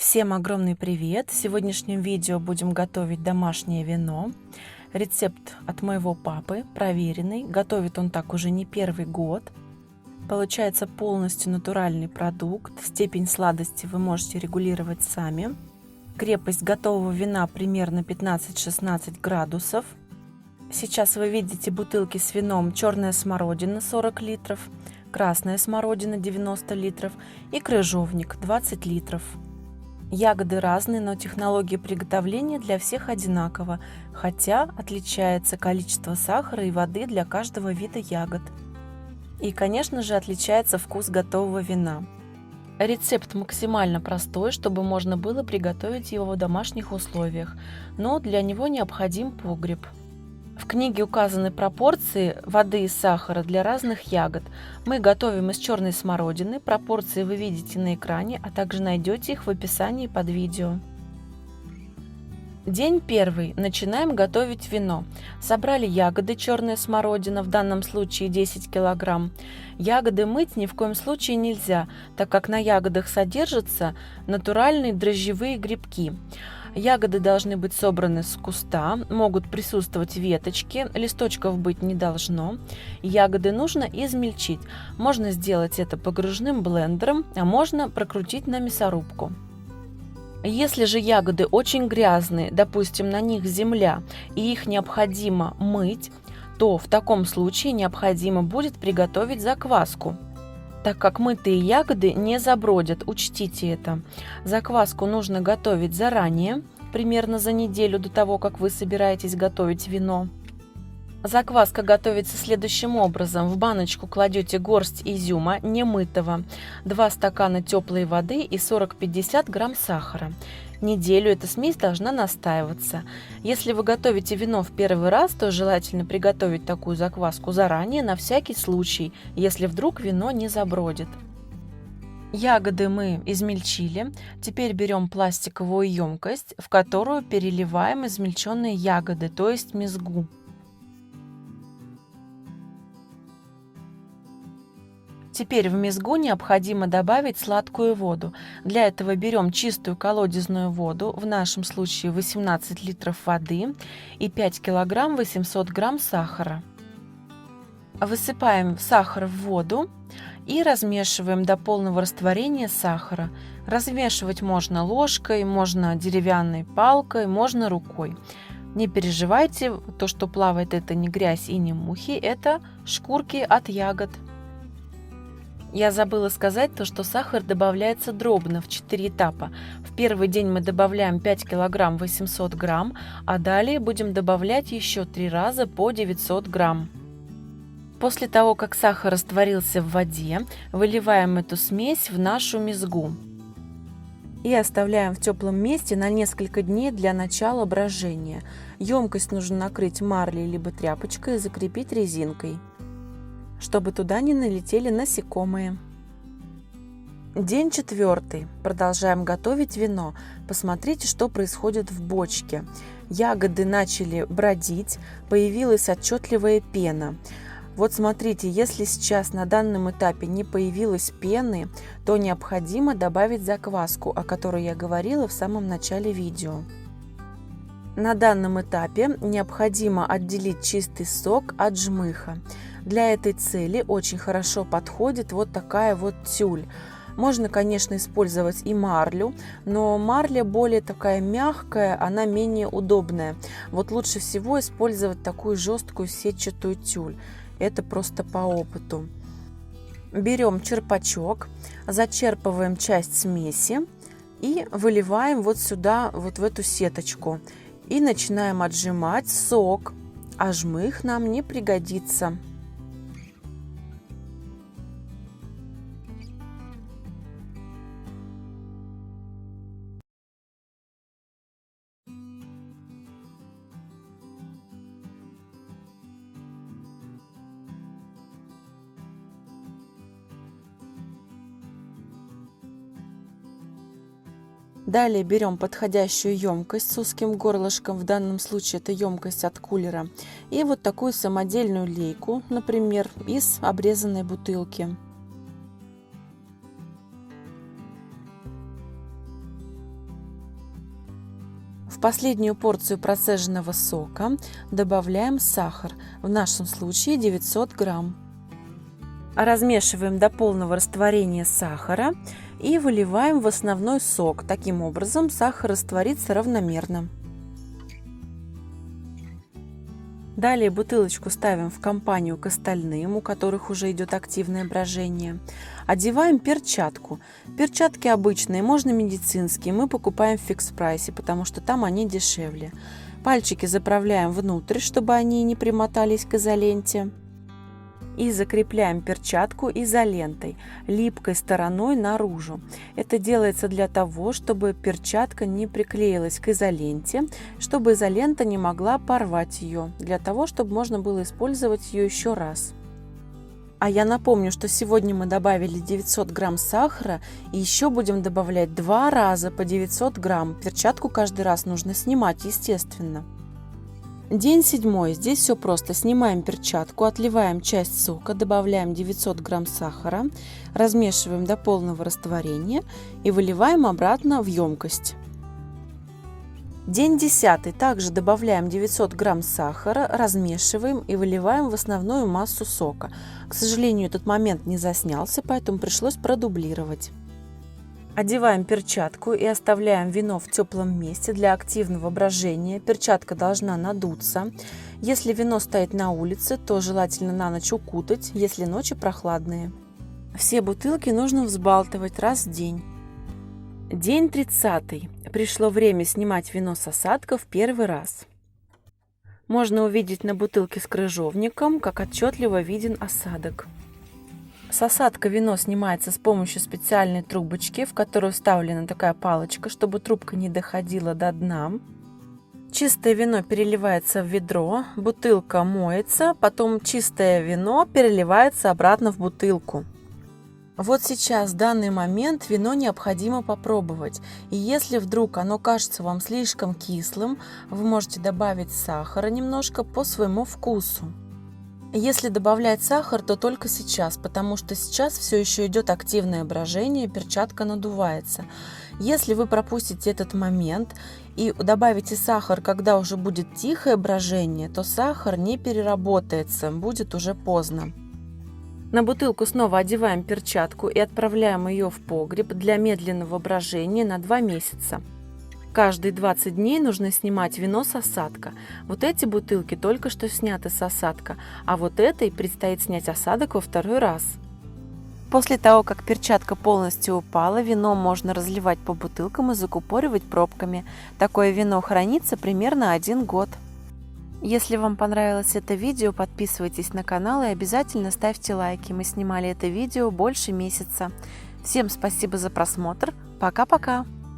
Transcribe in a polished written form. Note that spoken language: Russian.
Всем огромный привет! В сегодняшнем видео будем готовить домашнее вино. Рецепт от моего папы, проверенный. Готовит он так уже не первый год. Получается полностью натуральный продукт. Степень сладости вы можете регулировать сами. Крепость готового вина примерно 15-16 градусов. Сейчас вы видите бутылки с вином: черная смородина 40 литров, красная смородина 90 литров и крыжовник 20 литров. Ягоды разные, но технология приготовления для всех одинакова, хотя отличается количество сахара и воды для каждого вида ягод. И, конечно же, отличается вкус готового вина. Рецепт максимально простой, чтобы можно было приготовить его в домашних условиях, но для него необходим погреб. В книге указаны пропорции воды и сахара для разных ягод. Мы готовим из черной смородины. Пропорции вы видите на экране, а также найдете их в описании под видео. День первый. Начинаем готовить вино. Собрали ягоды, черная смородина, в данном случае 10 кг. Ягоды мыть ни в коем случае нельзя, так как на ягодах содержатся натуральные дрожжевые грибки. Ягоды должны быть собраны с куста, могут присутствовать веточки, листочков быть не должно. Ягоды нужно измельчить. Можно сделать это погружным блендером, а можно прокрутить на мясорубку. Если же ягоды очень грязные, допустим, на них земля, и их необходимо мыть, то в таком случае необходимо будет приготовить закваску. Так как мытые ягоды не забродят, учтите это. Закваску нужно готовить заранее, примерно за неделю до того, как вы собираетесь готовить вино. Закваска готовится следующим образом. В баночку кладете горсть изюма, немытого, 2 стакана теплой воды и 40-50 грамм сахара. Неделю эта смесь должна настаиваться. Если вы готовите вино в первый раз, то желательно приготовить такую закваску заранее, на всякий случай, если вдруг вино не забродит. Ягоды мы измельчили. Теперь берем пластиковую емкость, в которую переливаем измельченные ягоды, то есть мезгу. Теперь в мезгу необходимо добавить сладкую воду. Для этого берем чистую колодезную воду, в нашем случае 18 литров воды и 5 кг 800 грамм сахара. Высыпаем сахар в воду и размешиваем до полного растворения сахара. Размешивать можно ложкой, можно деревянной палкой, можно рукой. Не переживайте, то, что плавает, это не грязь и не мухи, это шкурки от ягод. Я забыла сказать то, что сахар добавляется дробно в 4 этапа. В первый день мы добавляем 5 кг 800 грамм, а далее будем добавлять еще 3 раза по 900 грамм. После того, как сахар растворился в воде, выливаем эту смесь в нашу мезгу и оставляем в теплом месте на несколько дней для начала брожения. Емкость нужно накрыть марлей либо тряпочкой и закрепить резинкой, чтобы туда не налетели насекомые. День четвертый. Продолжаем готовить вино. Посмотрите, что происходит в бочке. Ягоды начали бродить, появилась отчетливая пена. Вот смотрите, если сейчас на данном этапе не появилась пены, то необходимо добавить закваску, о которой я говорила в самом начале видео. На данном этапе необходимо отделить чистый сок от жмыха. Для этой цели очень хорошо подходит вот такая вот тюль. Можно, конечно, использовать и марлю, но марля более такая мягкая, она менее удобная. Вот лучше всего использовать такую жесткую сетчатую тюль. Это просто по опыту. Берем черпачок, зачерпываем часть смеси и выливаем вот сюда, вот в эту сеточку. И начинаем отжимать сок, а жмых нам не пригодится. Далее берем подходящую емкость с узким горлышком, в данном случае это емкость от кулера, и вот такую самодельную лейку, например, из обрезанной бутылки. последнюю порцию процеженного сока добавляем сахар, в нашем случае 900 грамм. Размешиваем до полного растворения сахара и выливаем в основной сок. Таким образом сахар растворится равномерно. Далее бутылочку ставим в компанию к остальным, у которых уже идет активное брожение. Одеваем перчатку. Перчатки обычные, можно медицинские, мы покупаем в фикс прайсе, потому что там они дешевле. Пальчики заправляем внутрь, чтобы они не примотались к изоленте. И закрепляем перчатку изолентой, липкой стороной наружу. Это делается для того, чтобы перчатка не приклеилась к изоленте, чтобы изолента не могла порвать ее, для того, чтобы можно было использовать ее еще раз. А я напомню, что сегодня мы добавили 900 грамм сахара и еще будем добавлять 2 раза по 900 грамм. Перчатку каждый раз нужно снимать, естественно. День 7. Здесь все просто. Снимаем перчатку, отливаем часть сока, добавляем 900 грамм сахара, размешиваем до полного растворения и выливаем обратно в емкость. День 10. Также добавляем 900 грамм сахара, размешиваем и выливаем в основную массу сока. К сожалению, этот момент не заснялся, поэтому пришлось продублировать. Одеваем перчатку и оставляем вино в теплом месте для активного брожения. Перчатка должна надуться. Если вино стоит на улице, то желательно на ночь укутать, если ночи прохладные. Все бутылки нужно взбалтывать раз в день. День 30. Пришло время снимать вино с осадков первый раз. Можно увидеть на бутылке с крыжовником, как отчетливо виден осадок. С осадка вино снимается с помощью специальной трубочки, в которую вставлена такая палочка, чтобы трубка не доходила до дна. Чистое вино переливается в ведро, бутылка моется, потом чистое вино переливается обратно в бутылку. Вот сейчас, в данный момент, вино необходимо попробовать. И если вдруг оно кажется вам слишком кислым, вы можете добавить сахара немножко по своему вкусу. Если добавлять сахар, то только сейчас, потому что сейчас все еще идет активное брожение, перчатка надувается. Если вы пропустите этот момент и добавите сахар, когда уже будет тихое брожение, то сахар не переработается, будет уже поздно. На бутылку снова одеваем перчатку и отправляем ее в погреб для медленного брожения на 2 месяца. Каждые 20 дней нужно снимать вино с осадка. Вот эти бутылки только что сняты с осадка, а вот этой предстоит снять осадок во второй раз. После того, как перчатка полностью упала, вино можно разливать по бутылкам и закупоривать пробками. Такое вино хранится примерно 1 год. Если вам понравилось это видео, подписывайтесь на канал и обязательно ставьте лайки. Мы снимали это видео больше месяца. Всем спасибо за просмотр. Пока-пока!